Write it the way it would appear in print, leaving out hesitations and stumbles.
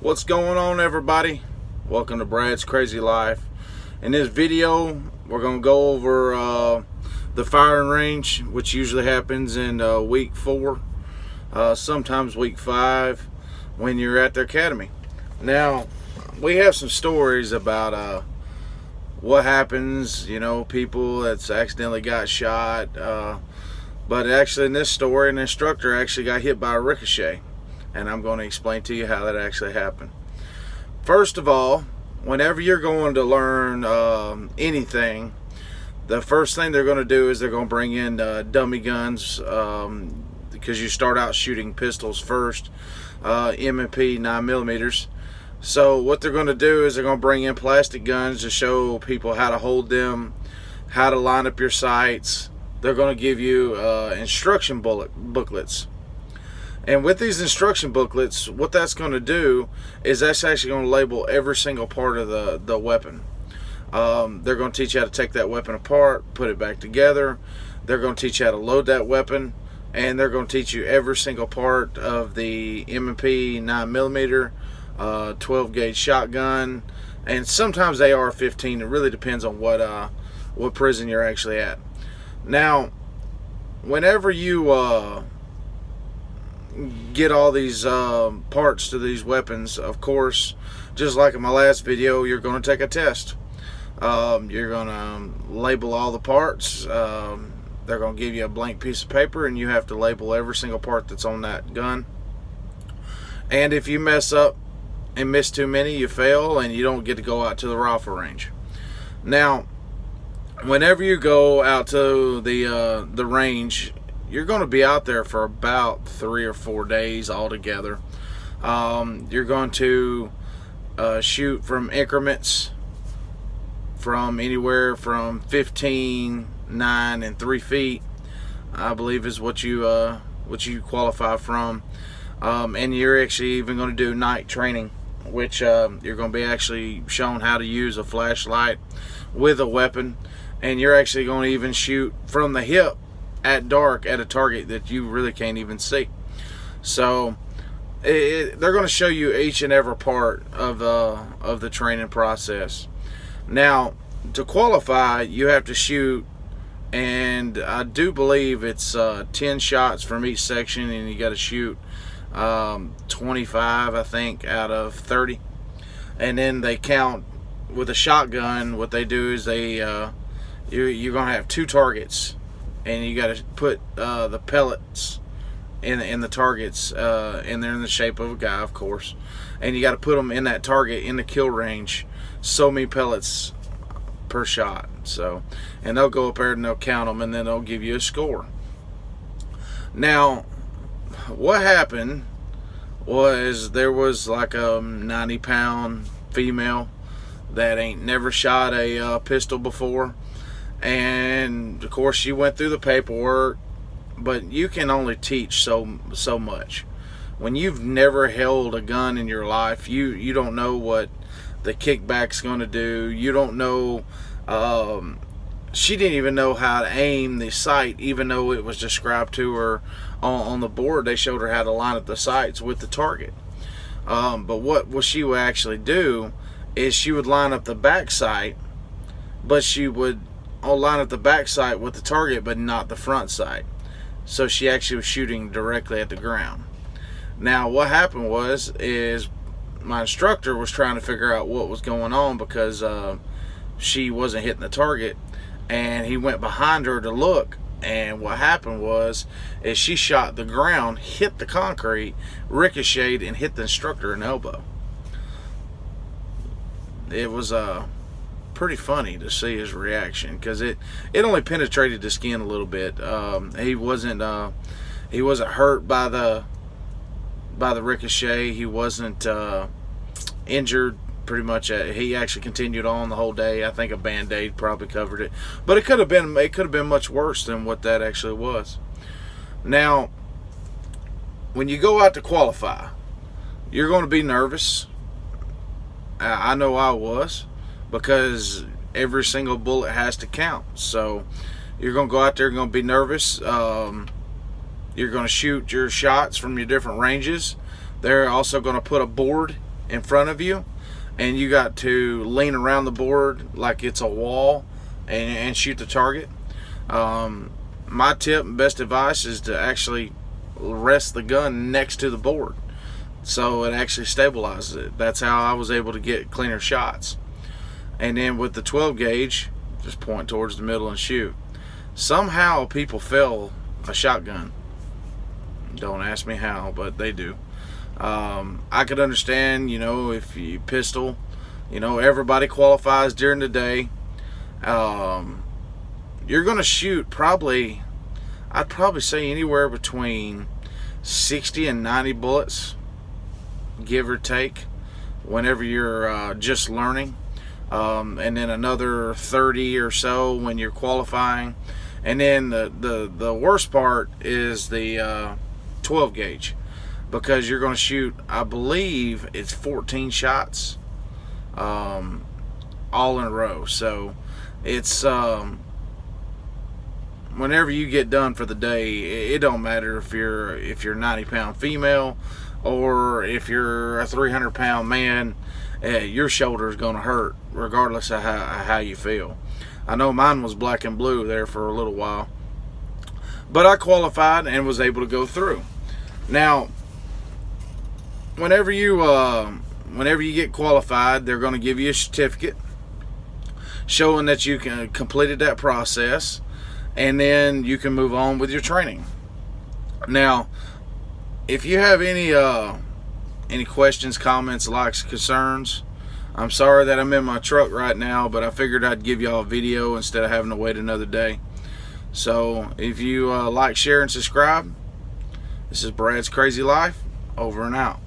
What's going on, everybody? Welcome to Brad's Crazy Life. In this video we're going to go over the firing range, which usually happens in week 4, sometimes week 5 when you're at the academy. Now we have some stories about what happens, people that's accidentally got shot, but actually in this story an instructor actually got hit by a ricochet, and I'm going to explain to you how that actually happened. First of all, whenever you're going to learn anything, the first thing they're going to do is they're going to bring in dummy guns, because you start out shooting pistols first, M&P 9mm. So what they're going to do is they're going to bring in plastic guns to show people how to hold them, how to line up your sights. They're going to give you instruction booklets. And with these instruction booklets, what that's going to do is that's actually going to label every single part of the weapon. They're going to teach you how to take that weapon apart, put it back together. They're going to teach you how to load that weapon, and they're going to teach you every single part of the M&P 9mm, 12 gauge shotgun, and sometimes AR-15. It really depends on what prison you're actually at. Now, whenever you get all these parts to these weapons, of course, just like in my last video, you're going to take a test. You're going to label all the parts. They're going to give you a blank piece of paper, and you have to label every single part that's on that gun. And if you mess up and miss too many, you fail, and you don't get to go out to the rifle range. Now, whenever you go out to the range, you're going to be out there for about 3 or 4 days altogether. You're going to shoot from increments from anywhere from 15, 9, and 3 feet, I believe is what you qualify from. And you're actually even going to do night training, which you're going to be actually shown how to use a flashlight with a weapon, and you're actually going to even shoot from the hip at dark at a target that you really can't even see. So they're going to show you each and every part of the training process. Now, to qualify, you have to shoot, and I do believe it's 10 shots from each section, and you got to shoot 25, I think, out of 30. And then they count with a shotgun. What they do is you're going to have 2 targets, and you got to put the pellets in the targets, and they're in the shape of a guy, of course, and you got to put them in that target in the kill range, so many pellets per shot. So, and they'll go up there and they'll count them, and then they'll give you a score. Now, what happened was there was like a 90-pound female that ain't never shot a pistol before, and of course she went through the paperwork, but you can only teach so much. When you've never held a gun in your life, you don't know what the kickback's going to do. You don't know. She didn't even know how to aim the sight, even though it was described to her on the board. They showed her how to line up the sights with the target. But what she would actually do is she would line up the back sight, but she would line up the back sight with the target, but not the front sight. So she actually was shooting directly at the ground. Now, what happened is my instructor was trying to figure out what was going on, because she wasn't hitting the target, and he went behind her to look, and what happened is she shot the ground, hit the concrete, ricocheted, and hit the instructor in the elbow. It was pretty funny to see his reaction, because it only penetrated the skin a little bit. He wasn't hurt by the ricochet. He wasn't injured. Pretty much, he actually continued on the whole day. I think a band-aid probably covered it, but it could have been much worse than what that actually was. Now, when you go out to qualify, you're going to be nervous. I know I was, because every single bullet has to count. So you're going to go out there and going to be nervous. You're going to shoot your shots from your different ranges. They're also going to put a board in front of you, and you got to lean around the board like it's a wall and shoot the target. My tip and best advice is to actually rest the gun next to the board so it actually stabilizes it. That's how I was able to get cleaner shots. And then with the 12 gauge, just point towards the middle and shoot. Somehow people fail a shotgun. Don't ask me how, but they do. I could understand, if you pistol, everybody qualifies during the day. You're going to shoot I'd probably say anywhere between 60 and 90 bullets, give or take, whenever you're just learning. And then another 30 or so when you're qualifying. And then the worst part is the 12 gauge, because you're going to shoot, I believe it's 14 shots all in a row. So it's whenever you get done for the day, it don't matter if you're 90-pound female or if you're a 300-pound man. Your shoulder is going to hurt regardless of how you feel. I know mine was black and blue there for a little while, but I qualified and was able to go through. Now, whenever you get qualified, they're going to give you a certificate showing that you completed that process, and then you can move on with your training. Now, if you have any questions, comments, likes, concerns, I'm sorry that I'm in my truck right now, but I figured I'd give y'all a video instead of having to wait another day. So if you like, share, and subscribe, this is Brad's Crazy Life, over and out.